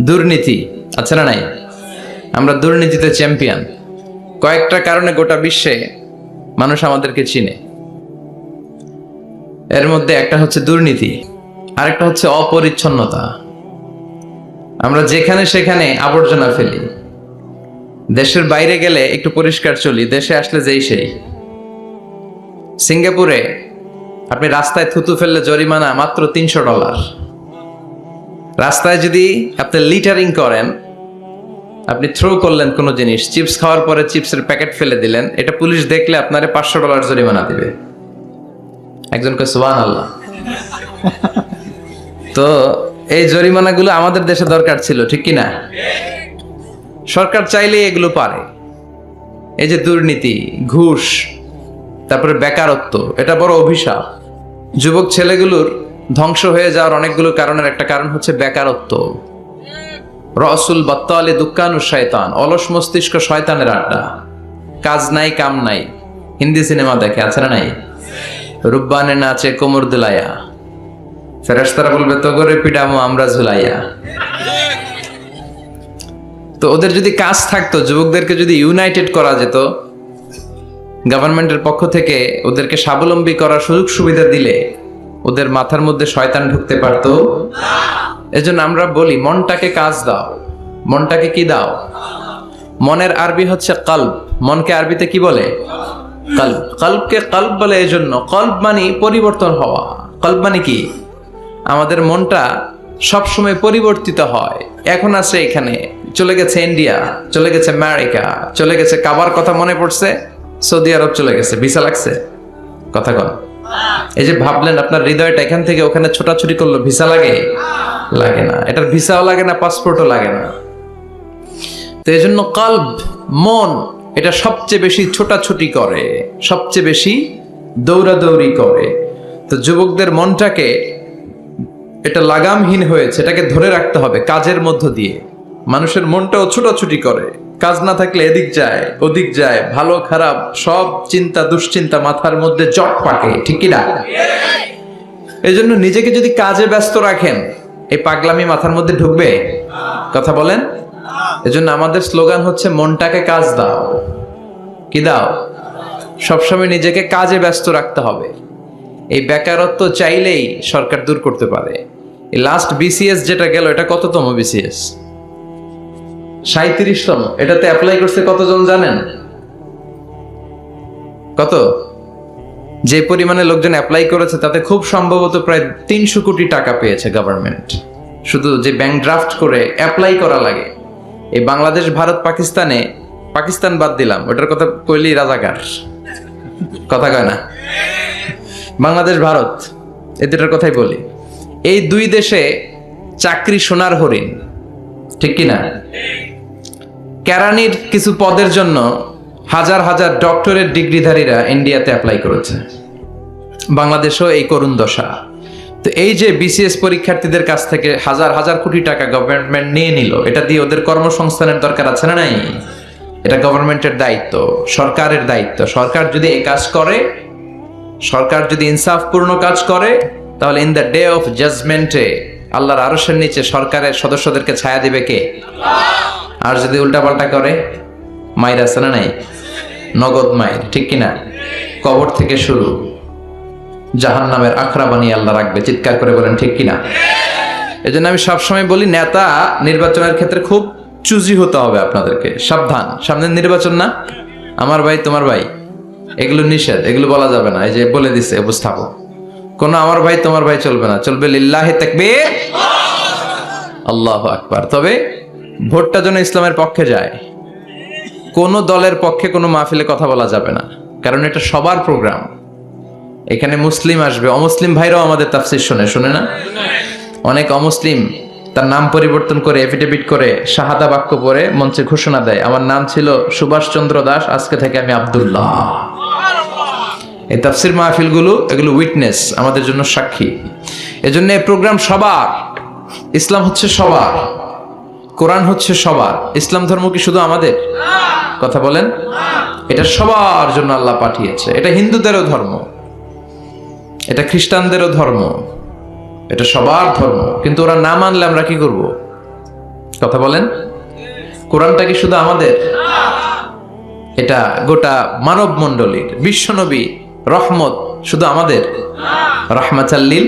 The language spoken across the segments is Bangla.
দুর্নীতি আছে না নাই? আমরা দুর্নীতিতে চ্যাম্পিয়ন। কয়েকটা কারণে গোটা বিশ্বে মানুষ আমাদেরকে চিনে। এর মধ্যে একটা হচ্ছে দুর্নীতি, আরেকটা হচ্ছে অপরিচ্ছন্নতা। আমরা যেখানে সেখানে আবর্জনা ফেলি। দেশের বাইরে গেলে একটু পরিষ্কার চলি, দেশে আসলে যেই সেই। সিঙ্গাপুরে আপনি রাস্তায় থুতু ফেললে জরিমানা মাত্র $300। রাস্তায় যদি আপনি লিটারিং করেন, আপনি থ্রো করলেন কোনো জিনিস, চিপস খাওয়ার পরে চিপসের প্যাকেট ফেলে দিলেন, এটা পুলিশ দেখলে আপনারে $500 জরিমানা দিবে। একজনকে সুবহানাল্লাহ। তো এই জরিমানাগুলো আমাদের দেশে দরকার ছিল, ঠিক কি না? সরকার চাইলে এগুলো পারে। এই যে দুর্নীতি, ঘুষ, তারপরে বেকারত্ব, এটা বড় অভিশাপ। যুবক ছেলেগুলোর ধ্বংস হয়ে যাওয়ার অনেকগুলো কারণের একটা কারণ হচ্ছে বেকারত্ব। রসুল বাত্তালে দুঃখানু শয়তান, অলস মস্তিষ্ক শয়তানের আড্ডা। কাজ নাই, কাম নাই। হিন্দি সিনেমা দেখে, আছে না নাই? রুব্বানে নাচে কোমর দুলাইয়া, ফেরেশতারা বলবে তো করে পিডামো আমরা ঝুলাইয়া। তো ওদের যদি কাজ থাকতো, যুবকদেরকে যদি ইউনাইটেড করা যেত, গভর্নমেন্টের পক্ষ থেকে ওদেরকে স্বাবলম্বী করার সুযোগ সুবিধা দিলে ওদের মাথার মধ্যে শয়তান ঢুকতে পারতো। এজন্য আমরা বলি মনটাকে কাজ দাও। মনটাকে কি দাও? মনের আরবি হচ্ছে কলব। মনকে আরবিতে কি বলে? কলব। কলবকে কলব বলে এজন্য, কলব মানে পরিবর্তন হওয়া। কলব মানে কি? আমাদের মনটা সবসময় পরিবর্তিত হয়। এখন আছে এখানে, চলে গেছে ইন্ডিয়া, চলে গেছে আমেরিকা, চলে গেছে, কাবার কথা মনে পড়ছে, সৌদি আরব চলে গেছে। ভিসা লাগছে? কথা কন। এই যে ভাবলেন আপনার হৃদয়টা এখান থেকে ওখানে ছোটাছুটি করলো, ভিসা লাগে? লাগে না। এটার ভিসাও লাগে না, পাসপোর্টও লাগে না। তো এই জন্য কলব, মন, এটা সবচেয়ে বেশি ছোটাছুটি করে, সবচেয়ে বেশি দৌড়াদৌড়ি করে। তো যুবকদের মনটাকে, এটা লাগামহীন হয়েছে, এটাকে ধরে রাখতে হবে কাজের মধ্য দিয়ে। মানুষের মনটাও ছোটাছুটি করে, কাজ না থাকলে এদিক যায় ওদিক যায়, ভালো খারাপ সব চিন্তা দুশ্চিন্তা মাথার মধ্যে জট পাকে, ঠিক কি না? এই জন্য নিজেকে যদি কাজে ব্যস্ত রাখেন, এই পাগলামি মাথার মধ্যে ঢুকবে? কথা বলেন। এজন্য আমাদের স্লোগান হচ্ছে মনটাকে কাজ দাও। কি দাও? সবসময় নিজেকে কাজে ব্যস্ত রাখতে হবে। এই বেকারত্ব চাইলেই সরকার দূর করতে পারে। এই লাস্ট বিসিএস যেটা গেল, এটা কততম বিসিএস? 37তম। এটাতে অ্যাপ্লাই করছে কতজন জানেন? কত? যে পরিমাণে লোকজন অ্যাপ্লাই করেছে তাতে খুব সম্ভবত প্রায় 300 কোটি টাকা পেয়েছে গভর্নমেন্ট। শুধু যে ব্যাংক ড্রাফট করে অ্যাপ্লাই করা লাগে। এই বাংলাদেশ, ভারত, পাকিস্তানে, পাকিস্তান বাদ দিলাম, ওটার কথা কইলেই রাজাকার। কথা কয় না? বাংলাদেশ, ভারত, এই দুটার কথাই বলি। এই দুই দেশে চাকরি সোনার হরিণ, ঠিক কিনা? কেরানির কিছু পদের জন্য হাজার হাজার ডক্টরেট ডিগ্রিধারীরা ইন্ডিয়াতে অ্যাপ্লাই করেছে। বাংলাদেশও এই করুণ দশা। তো এই যে বিসিএস পরীক্ষার্থীদের কাছ থেকে হাজার হাজার কোটি টাকা গভর্নমেন্ট নিয়ে নিল, এটা দিয়ে ওদের কর্মসংস্থানের দরকার আছে না নাই? এটা গভর্নমেন্টের দায়িত্ব, সরকারের দায়িত্ব। সরকার যদি এই কাজ করে, সরকার যদি ইনসাফপূর্ণ কাজ করে, তাহলে ইন দ্য ডে অফ জাজমেন্টে আল্লাহর আরশের নিচে সরকারের সদস্যদেরকে ছায়া দিবে কে? আর যদি উল্টাপাল্টা করে, মায়ের আছে না নাই? নগদ মায়ের, ঠিক কিনা? কবর থেকে শুরু, জাহান্নামের আখড়া বানিয়ে আল্লাহ রাখবে। চিৎকার করে বলেন ঠিক কিনা? এই জন্য আমি সবসময় বলি, নেতা নির্বাচনের ক্ষেত্রে খুব চুজি হতে হবে আপনাদেরকে। সাবধান, সামনে নির্বাচন না? আমার ভাই তোমার ভাই, এগুলো নিষেধ, এগুলো বলা যাবে না। এই যে বলে দিছে উপস্থাপক, কোনো আমার ভাই তোমার ভাই চলবে না, চলবে লিল্লাহি তাকবীর, আল্লাহু আকবার। তবে ভোটটা যেন ইসলামের পক্ষে যায়। কোন দলের পক্ষে কোনো মাহফিলে কথা বলা যাবে না, কারণ এটা সবার প্রোগ্রাম। এখানে মুসলিম আসবে, অমুসলিম ভাইরাও আমাদের তাফসীর শোনে না? অনেক অমুসলিম তার নাম পরিবর্তন করে, এফিডেভিট করে, শাহাদা বাক্য পড়ে মঞ্চে ঘোষণা দেয়, আমার নাম ছিল সুভাষ চন্দ্র দাস, আজকে থেকে আমি আব্দুল্লাহ। এই তাফসীর মাহফিলগুলো, এগুলো উইটনেস, আমাদের জন্য সাক্ষী। এজন্য এই প্রোগ্রাম সবার। ইসলাম হচ্ছে সবার, কোরআন হচ্ছে সবার। ইসলাম ধর্ম কি শুধু আমাদের? কথা বলেন। এটা সবার জন্য আল্লাহ পাঠিয়েছে। এটা হিন্দুদেরও ধর্ম, এটা খ্রিস্টানদেরও ধর্ম, এটা সবার ধর্ম। কিন্তু ওরা না মানলে আমরা কি করব? কথা বলেন, কোরআনটা কি শুধু আমাদের? এটা গোটা মানব মণ্ডলীর। বিশ্বনবী রহমত শুধু আমাদের? রাহমাতাল্লিল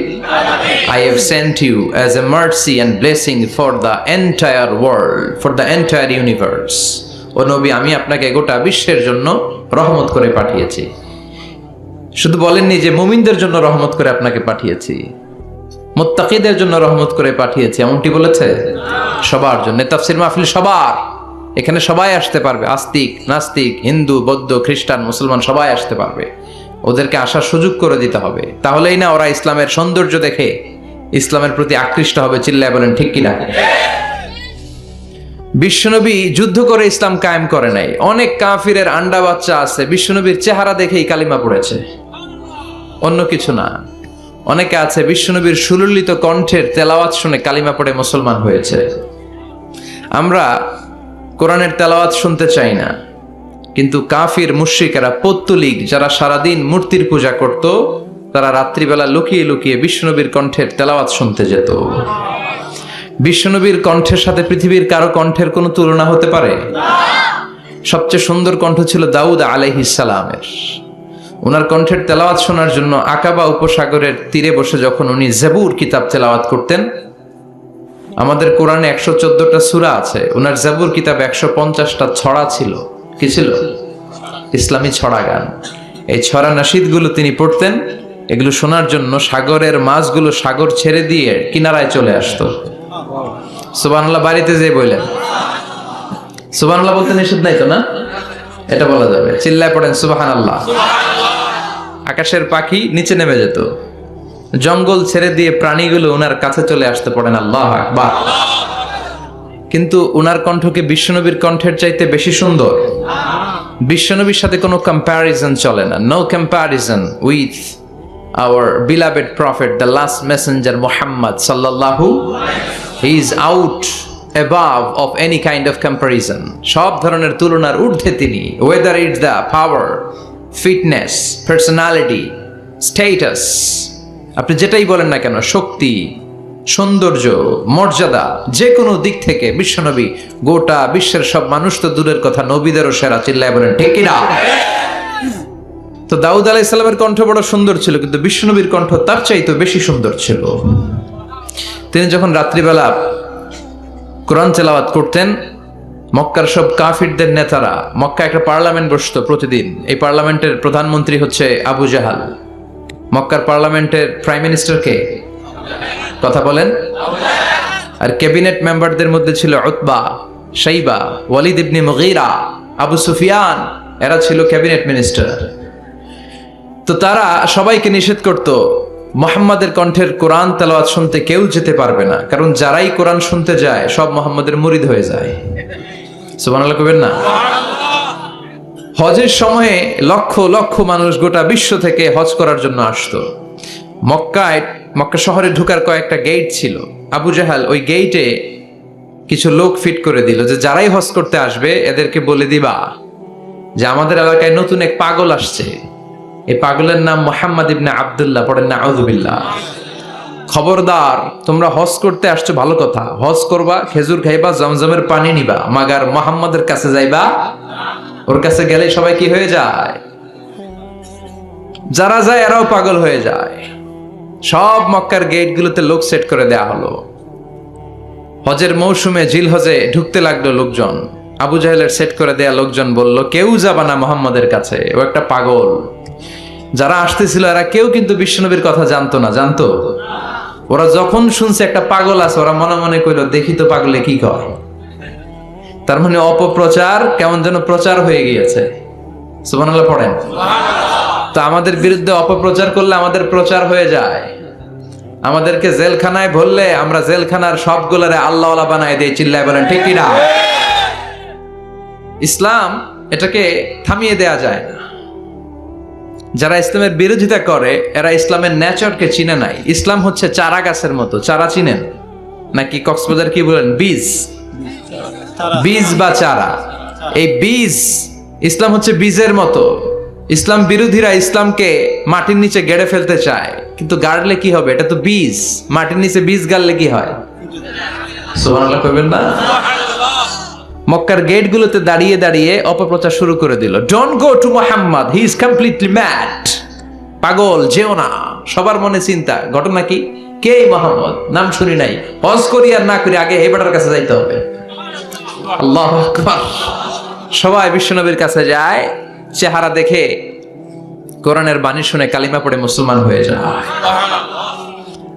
I have sent you as a mercy and blessing for the entire world, for the entire universe. ও নবী, আমি আপনাকে গোটা বিশ্বের জন্য রহমত করে পাঠিয়েছি। শুধু বলেননি যে মুমিনদের জন্য রহমত করে আপনাকে পাঠিয়েছি, মুত্তাকিদের জন্য রহমত করে পাঠিয়েছি, এমনটি বলেছে? সবার জন্য। তাফসীর মাহফিল সবার, এখানে সবাই আসতে পারবে, আস্তিক নাস্তিক, হিন্দু বৌদ্ধ খ্রিস্টান মুসলমান সবাই আসতে পারবে। ওদেরকে আসার সুযোগ করে দিতে হবে, তাহলেই না ওরা ইসলামের সৌন্দর্য দেখে ইসলামের প্রতি আকৃষ্ট হবে। চিল্লায় বলেন ঠিক কিনা? বিশ্বনবী যুদ্ধ করে ইসলাম কায়েম করে নাই। অনেক কাফিরের আন্ডা বাচ্চা আছে বিশ্বনবীর চেহারা দেখেই কালিমা পড়েছে, অন্য কিছু না। অনেকে আছে বিশ্বনবীর সুললিত কণ্ঠের তেলাওয়াত শুনে কালিমা পড়ে মুসলমান হয়েছে। আমরা কোরআনের তেলাওয়াত শুনতে চাই না, কিন্তু কাফির মুশরিকেরা পৌত্তলিক যারা সারাদিন মূর্তির পূজা করত, তারা রাত্রিবেলা লুকিয়ে লুকিয়ে বিশ্বনবীর কণ্ঠের তেলাওয়াত শুনতে যেত। বিশ্বনবীর কণ্ঠের সাথে পৃথিবীর কারো কণ্ঠের কোনো তুলনা হতে পারে? সবচেয়ে সুন্দর কণ্ঠ ছিল দাউদ আলাইহিস সালামের। ওনার কণ্ঠের তেলাওয়াত শোনার জন্য আকাবা উপসাগরের তীরে বসে যখন উনি জবুর কিতাব তেলাওয়াত করতেন, আমাদের কোরআনে 114টা সূরা আছে, ওনার জবুর কিতাব 150টা ছড়া ছিল। কি ছিল? ইসলামী ছড়া গান। এই ছড়া নাশিদগুলো তিনি পড়তেন। এগুলো শোনার জন্য সাগরের মাছগুলো সাগর ছেড়ে দিয়ে কিনারায় চলে আসতো। সুবহানাল্লাহ বাড়িতে যেয়ে বললেন, সুবহানাল্লাহ বলতে নিষেধ নাই তো না? এটা বলা যাবে। চিল্লায় পড়েন সুবহানাল্লাহ। আকাশের পাখি নিচে নেমে যেত, জঙ্গল ছেড়ে দিয়ে প্রাণীগুলো ওনার কাছে চলে আসতে, পড়েন আল্লাহু আকবার। কিন্তু ওনার কণ্ঠকে বিশ্বনবীর কণ্ঠের চাইতে বেশি সুন্দর। বিশ্বনবীর সাথে কোনো কম্প্যারিজন চলে না। No comparison with our beloved prophet, the last messenger Muhammad সাল্লাল্লাহু, he is out above of any kind of comparison. সব ধরনের তুলনার ঊর্ধ্বে তিনি। whether it's the power, fitness, personality, status, আপনি যেটাই বলেন না কেন, শক্তি, সৌন্দর্য, মর্যাদা, যে কোনো দিক থেকে বিশ্বনবী গোটা বিশ্বের সব মানুষ তো দূরের কথা, নবীদেরও সেরা। চিল্লায় বলেন ঠিক কিনা? তো দাউদ আলাইহিস সালামের কণ্ঠ বড় সুন্দর ছিল, কিন্তু বিশ্বনবীর কণ্ঠ তার চাইতে বেশি সুন্দর ছিল। তিনি যখন রাত্রিবেলা কোরআন তেলাওয়াত করতেন, মক্কার সব কাফিরদের নেতারা, মক্কা একটা পার্লামেন্ট বসতো প্রতিদিন। এই পার্লামেন্টের প্রধানমন্ত্রী হচ্ছে আবু জাহাল। মক্কার পার্লামেন্টের প্রাইম মিনিস্টার কে? কথা বলেন। আর ক্যাবিনেট মেম্বারদের মধ্যে ছিল উতবা, শাইবা, ওয়ালিদ ইবনে মুগীরা, আবু সুফিয়ান। এরা ছিল ক্যাবিনেট মিনিস্টার। তো তারা সবাইকে নিষেধ করত, মুহাম্মাদের কণ্ঠের কোরআন তেলাওয়াত শুনতে কেউ যেতে পারবে না, কারণ যারাই কোরআন শুনতে যায় সব মুহাম্মাদের মুরিদ হয়ে যায়। সুবহানাল্লাহ কইবেন না? হজের সময়ে লক্ষ লক্ষ মানুষ গোটা বিশ্ব থেকে হজ করার জন্য আসতো। মক্কা শহরে ঢোকার কয়েকটা গেট ছিল। আবু জাহাল ওই গেটে কিছু লোক ফিট করে দিল যে যারাই হজ করতে আসবে এদেরকে বলে দিবা যে আমাদের এলাকায় নতুন এক পাগল আসছে, এই পাগলের নাম মুহাম্মদ ইবনে আব্দুল্লাহ, পড়েন নাউযুবিল্লাহ। খবরদার, তোমরা হজ করতে আসছো ভালো কথা, হজ করবা, খেজুর খাইবা, জমজমের পানি নিবা, মাগার মুহাম্মাদের কাছে যাইবা। ওর কাছে গেলে সবাই কি হয়ে যায়? যারা যায় এরাও পাগল হয়ে যায়। সব মক্কার গেটগুলোতে লোক সেট করে দেয়া হলো। হজের মৌসুমে জিল হজে ঢুকতে লাগলো লোকজন। আবু জাহেলের সেট করে দেয়া লোকজন বলল, কেউ যাবা না মুহাম্মাদের কাছে, ও একটা পাগল। যারা আসতেছিল এরা কেউ কিন্তু বিশ্বনবীর কথা জানতো না। জানতো? ওরা যখন শুনছে একটা পাগল আছে, ওরা মনে মনে কইলো দেখি তো পাগলে কি কয়। তার মানে অপপ্রচার কেমন যেন প্রচার হয়ে গিয়েছে। সুবহানাল্লাহ পড়েন। তো আমাদের বিরুদ্ধে অপপ্রচার করলে আমাদের প্রচার হয়ে যায়। আমাদেরকে জেলখানায় ভরলে আমরা জেলখানার সবগুলারে আল্লাহওয়ালা বানায় দেই। চিল্লায় বলেন ঠিক কিনা? ইসলাম এটাকে থামিয়ে দেয়া যায় না। যারা ইসলামের বিরোধিতা করে এরা ইসলামের নেচারকে চিনে নাই। ইসলাম হচ্ছে চারা গাছের মতো। চারা চিনেন নাকি? কক্সবাজার কি বলেন? বীজ, বীজ বা চারা। এই বীজ, ইসলাম হচ্ছে বীজের মতো। ইসলাম বিরোধীরা ইসলামকে মাটির নিচে গেড়ে ফেলতে চায়, কিন্তু গাড়লে কি হবে? এটা তো বীজ। মাটির নিচে বীজ গাড়লে কি হয়? সুবহানাল্লাহ কইবেন না? মক্কার গেটগুলোতে দাঁড়িয়ে দাঁড়িয়ে অপপ্রচার শুরু করে দিল, don't go to Muhammad, he is completely mad. পাগল, যেও না। সবার মনে চিন্তা, ঘটনা কি? কে মুহাম্মদ? নাম শুনি নাই। হজ করি আর না করি, আগে এই বেটার কাছে যাইতে হবে। আল্লাহু আকবার। সবাই বিশ্বনবীর কাছে যায়, চেহারা দেখে কোরআনের বাণী শুনে কালিমা পড়ে মুসলমান হয়ে যায়।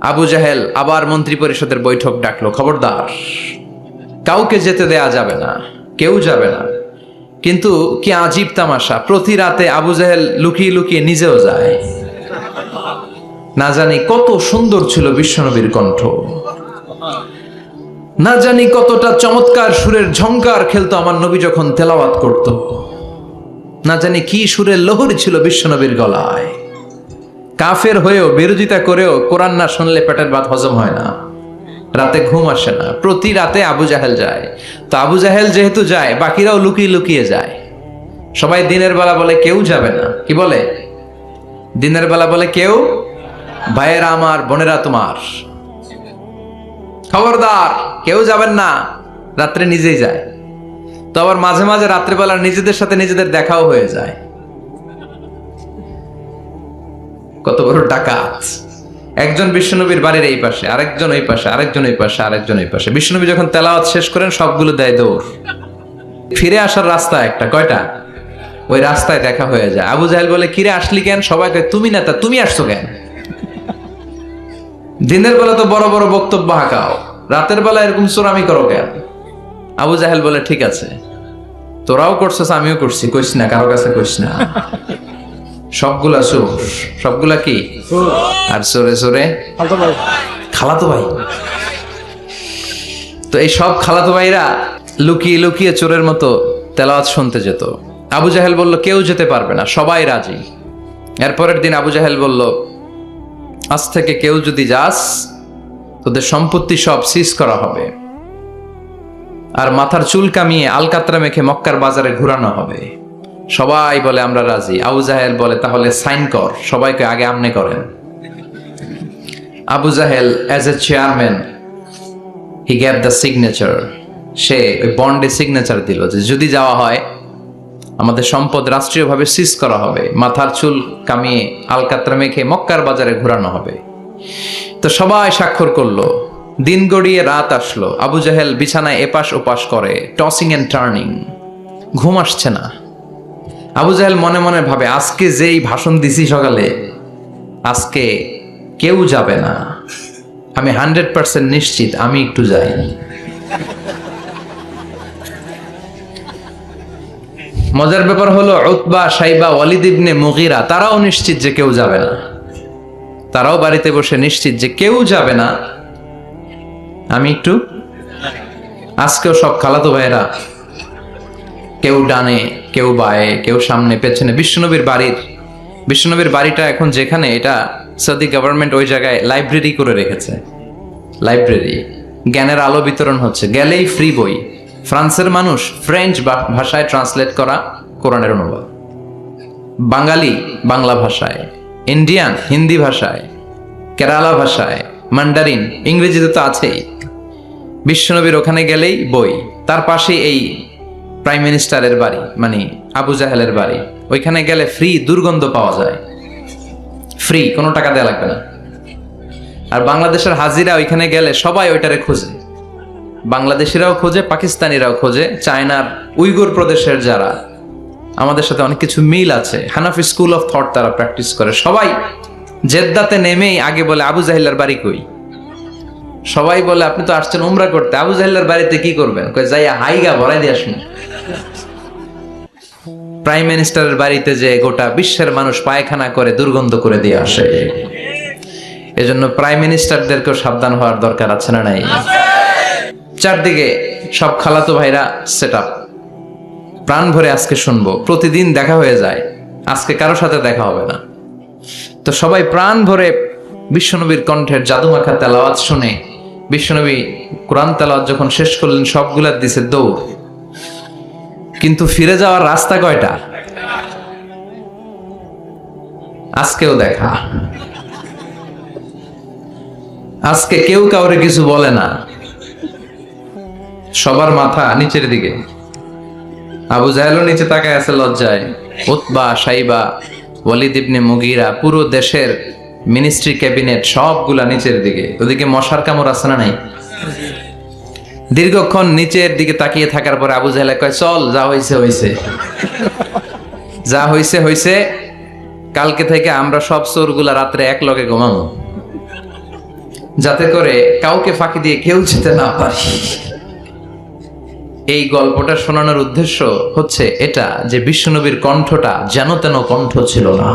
আবু জাহেল আবার মন্ত্রী পরিষদের বৈঠক ডাকলো, খবরদার, কাউকে যেতে দেয়া যাবে না, কেউ যাবে না। কিন্তু কি আজীব তামাশা, প্রতি রাতে আবু জাহেল লুকিয়ে লুকিয়ে নিজেও যায়। না জানি কত সুন্দর ছিল বিশ্বনবীর কণ্ঠ, না জানি কতটা চমৎকার সুরের ঝংকার খেলতো আমার নবী যখন তেলাওয়াত করত, না জানি কি সুরের লহরী ছিল বিশ্বনবীর গলায়। কাফের হয়েও, বিরোধিতা করেও কোরআন না শুনলে পেটের ভাত হজম হয় না, রাতে ঘুম আসে না। প্রতি রাতে আবু জাহেল যায়। তো আবু জাহেল যেহেতু যায়, বাকিরাও লুকিয়ে লুকিয়ে যায়। সবাই দিনের বেলা বলে কেউ যাবে না। কি বলে? দিনের বেলা বলে কেউ, ভাইয়েরা আমার, বোনেরা তোমার, খবরদার কেউ যাবেন না। রাত্রে নিজেই যায়। তো আবার মাঝে মাঝে রাত্রেবেলা নিজেদের সাথে নিজেদের দেখাও হয়ে যায়। কত বড় ডাকাত! একজন বিশ্বনবীর বাড়ির এই পাশে, আরেকজন ওই পাশে, আরেকজন ওই পাশে, আরেকজন ওই পাশে। বিশ্বনবী যখন তেলাওয়াত শেষ করেন, সবগুলো দেয় দৌড়। ফিরে আসার রাস্তা একটা, কয়টা? ওই রাস্তায় দেখা হয়ে যায়। আবু জাহেল বলে, কিরে আসলি কেন? সবাই কয়, তুমি না তা তুমি আসছো কেন? দিনের বেলা তো বড় বড় বক্তব্য হাঁকাও, রাতের বেলা এরকম চোরামি করো কেন? আবু জাহেল বলে, ঠিক আছে, তোরাও করছিস, আমিও করছি, কইস না, কারো কাছে কইস না। সবগুলা চোর, সবগুলা কি? আর চোরে চোরে খালাতো ভাই। তো এই সব খালাতো ভাইরা লুকিয়ে লুকিয়ে চোরের মতো তেলাওয়াত শুনতে যেত। আবু জাহেল বলল, কেউ যেতে পারবে না, সবাই রাজি। এরপরের দিন আবু জাহেল বলল, আজ থেকে কেউ যদি যাস, তোদের সম্পত্তি সব সিজ করা হবে, আর মাথার চুল কামিয়ে আলকাতরা মেখে মক্কার বাজারে ঘুরানো হবে। সবাই বলে আমরা রাজি। আবু জাহেল বলে, তাহলে সাইন কর। সবাইকে আগে আমনে করেন। Abu Jahl as a chairman, he gave the signature. সে ওই বন্ডে সিগনেচার দিল যে যদি যাওয়া হয়, আমাদের সম্পদ রাষ্ট্রীয়ভাবে সিজ করা হবে, মাথার চুল কামিয়ে আলকাতরা মেখে মক্কার বাজারে ঘোরানো হবে। তো সবাই স্বাক্ষর করলো। দিন গড়িয়ে রাত আসলো। আবু জাহেল বিছানায় এপাশ ওপাশ করে, টসিং এন্ড টার্নিং, ঘুম আসছে না। আবু জাহেল মনে মনে ভাবে, আজকে যেই ভাষণ দিছি সকালে, আজকে কেউ যাবে না, আমি 100% নিশ্চিত, আমি একটু যাই। মজার ব্যাপার হলো, উতবা, সাইবা, ওয়ালিদ ইবনে মুগীরা তারাও নিশ্চিত যে কেউ যাবে না। তারাও বাড়িতে বসে নিশ্চিত যে কেউ যাবে না, আমি একটু। আজকেও সব খালাতো ভাইয়েরা, কেউ ডানে, কেউ বায়ে, কেউ সামনে পেছনে। বিশ্বনবীর বাড়িটা এখন যেখানে, এটা সৌদি গভর্নমেন্ট ওই জায়গায় লাইব্রেরি করে রেখেছে। লাইব্রেরি, জ্ঞানের আলো বিতরণ হচ্ছে। গেলেই ফ্রি বই, ফ্রান্সের মানুষ ফ্রেঞ্চ ভাষায় ট্রান্সলেট করা কোরআনের অনুবাদ, বাঙালি বাংলা ভাষায়, ইন্ডিয়ান হিন্দি ভাষায়, কেরালা ভাষায়, মান্ডারিন, ইংরেজিতে তো আছেই। বিশ্বনবীর ওখানে গেলেই বই। তার পাশে এই প্রাইম মিনিস্টারের বাড়ি, মানে আবু জাহেলের বাড়ি, ওইখানে গেলে ফ্রি দুর্গন্ধ পাওয়া যায়, ফ্রি, কোনো টাকা দেওয়া লাগবে না। আর বাংলাদেশের হাজিরা ওইখানে গেলে সবাই ওইটারে খোঁজে, বাংলাদেশিরাও খোঁজে, পাকিস্তানিরাও খোঁজে, চায়নার উইগুর প্রদেশের যারা, আমাদের সাথে অনেক কিছু মিল আছে। হানাফি স্কুল অফ থট তারা প্র্যাকটিস করে। সবাই জেদ্দাতে নেমেই আগে বলে, আবু জাহেলের বাড়ি কই? সবাই বলে, আপনি তো আসছেন উমরা করতে, আবু জাহেলের বাড়িতে কি করবেন? কই, যাইয়া হাইগা ভরাই দিয়ে আসুন। প্রাইম মিনিস্টারের বাড়িতে যে গোটা বিশ্বের মানুষ পায়খানা করে দুর্গন্ধ করে দিয়ে আসে। এজন্য প্রাইম মিনিস্টারদেরকেও সাবধান হওয়ার দরকার আছে না নাই? চারদিকে সব খালাতো ভাইরা সেট আপ, প্রাণ ভরে আজকে শুনবো। প্রতিদিন দেখা হয়ে যায়, আজকে কারোর সাথে দেখা হবে না। তো সবাই প্রাণ ভরে বিশ্বনবীর কণ্ঠের জাদুমাখা তেলাওয়াত শুনে, বিশ্বনবী কোরআন তেলাওয়াত যখন শেষ করলেন, সবগুলা দিছে দৌড়। কিন্তু ফিরে যাওয়ার রাস্তা কয়টা? আজকেও দেখা। আজকে কেউ কাউরে কিছু বলে না, সবার মাথা নিচের দিকে। আবু জাহেলও নিচে তাকায় আছে লজ্জায়, উতবা, সাইবা, ওয়ালিদ ইবনে মুগীরা, পুরো দেশের মিনিস্ট্রি ক্যাবিনেট সবগুলা নিচের দিকে। ওদিকে মশার কামড় আছে না নাই? দীর্ঘক্ষণ নিচের দিকে তাকিয়ে থাকার পরে আবু জাহেল কয়, চল, যা হইছে হইছে, যা হইছে হইছে, কালকে থেকে আমরা সব চোরগুলা রাত্রে এক লগে ঘুমাবো, যাতে করে কাউকে ফাঁকি দিয়ে কেউ যেতে না পারে। এই গল্পটা শোনানোর উদ্দেশ্য হচ্ছে এটা যে বিশ্বনবীর কণ্ঠটা যেন তেন কণ্ঠ ছিল না,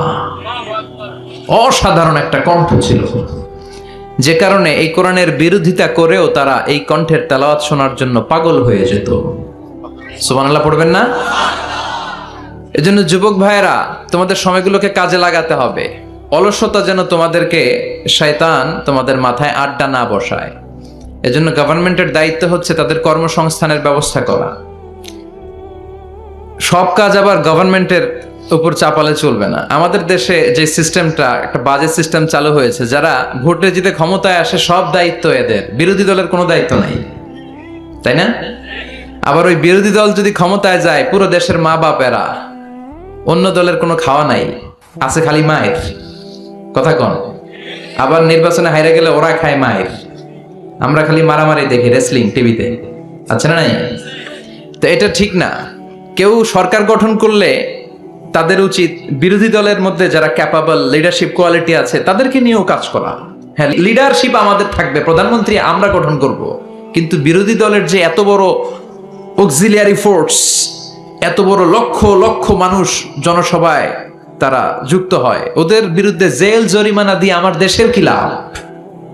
অসাধারণ একটা কণ্ঠ ছিল, যে কারণে এই কোরআনের বিরোধিতা করেও তারা এই কণ্ঠের তেলাওয়াত শোনার জন্য পাগল হয়ে যেত। সুবহানাল্লাহ পড়বেন না? এজন্য যুবক ভাইয়েরা, তোমাদের সময়গুলোকে কাজে লাগাতে হবে। অলসতা যেন তোমাদেরকে শয়তান তোমাদের মাথায় আড্ডা না বসায়। এজন্য গভর্নমেন্টের দায়িত্ব হচ্ছে তাদের কর্মসংস্থানের ব্যবস্থা করা। সব কাজ আবার গভর্নমেন্টের উপর চাপালে চলবে না। আমাদের দেশে যে সিস্টেমটা, একটা বাজে সিস্টেম চালু হয়েছে, যারা ভোটে জিতে ক্ষমতায় আসে সব দায়িত্ব এদের, বিরোধী দলের কোনো দায়িত্ব নাই, তাই না? আবার ওই বিরোধী দল যদি ক্ষমতায় যায়, পুরো দেশের মা বাপেরা, অন্য দলের কোনো খাওয়া নাই, আছে খালি মায়ের। কথা কন। আবার নির্বাচনে হাইরে গেলে ওরা খায় মায়ের, আমরা খালি মারামারি দেখি রেসলিং টিভিতে, আচ্ছা না নাই? তো এটা ঠিক না। কেউ সরকার গঠন করলে তাদের উচিত বিরোধী দলের মধ্যে যারা ক্যাপাবল, লিডারশিপ কোয়ালিটি আছে, তাদেরকে নিয়েও কাজ করা। হ্যাঁ, লিডারশিপ আমাদের থাকবে, প্রধানমন্ত্রী আমরা গঠন করব, কিন্তু বিরোধী দলের যে এত বড় অক্সিলিয়ারি ফোর্স, এত বড় লক্ষ লক্ষ মানুষ জনসভায় তারা যুক্ত হয়, ওদের বিরুদ্ধে জেল জরিমানা দিয়ে আমার দেশের কি লাভ?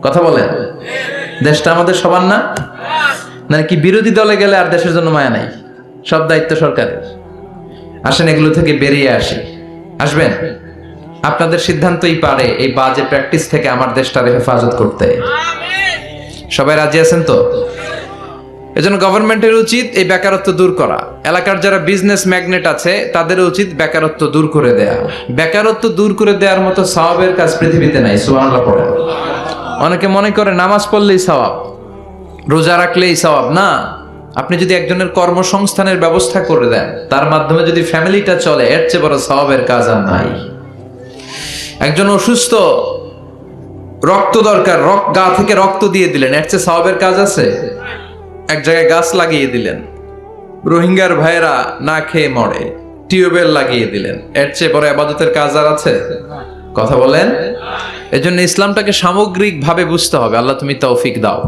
কথা বলেন। দেশটা আমাদের সবার না? নাকি বিরোধী দলে গেলে আর দেশের জন্য মায়া নাই, সব দায়িত্ব সরকারের? আসেন এগুলো থেকে বেরিয়ে আসি। আসবেন? আপনাদের সিদ্ধান্তই পারে এই বাজে প্র্যাকটিস থেকে আমার দেশটারে হেফাজত করতে। সবাই রাজি আছেন তো? এজন্য গভর্নমেন্টের উচিত এই বেকারত্ব দূর করা। এলাকার যারা বিজনেস ম্যাগনেট আছে তাদের উচিত বেকারত্ব দূর করে দেয়া। বেকারত্ব দূর করে দেওয়ার মতো সওয়াবের কাজ পৃথিবীতে নাই। সুবহানাল্লাহ পড়েন। অনেকে মনে করে নামাজ পড়লেই সওয়াব, রোজা রাখলেই সওয়াব। না, আপনি যদি একজনের কর্মসংস্থানের ব্যবস্থা করে দেন, তার মাধ্যমে যদি ফ্যামিলিটা চলে, এর চেয়ে বড় সওয়াবের কাজ আর নাই। একজন অসুস্থ, রক্ত দরকার, গা থেকে রক্ত দিয়ে দিলেন, এর চেয়ে সওয়াবের কাজ আছে? এক জায়গায় গাছ লাগিয়ে দিলেন, রোহিঙ্গার ভাইয়েরা না খেয়ে মরে, টিউবওয়েল লাগিয়ে দিলেন, এর চেয়ে বড় ইবাদতের কাজ আর আছে? কথা বলেন। এজন্য ইসলামটাকে সামগ্রিক ভাবে বুঝতে হবে। আল্লাহ তুমি তৌফিক দাও।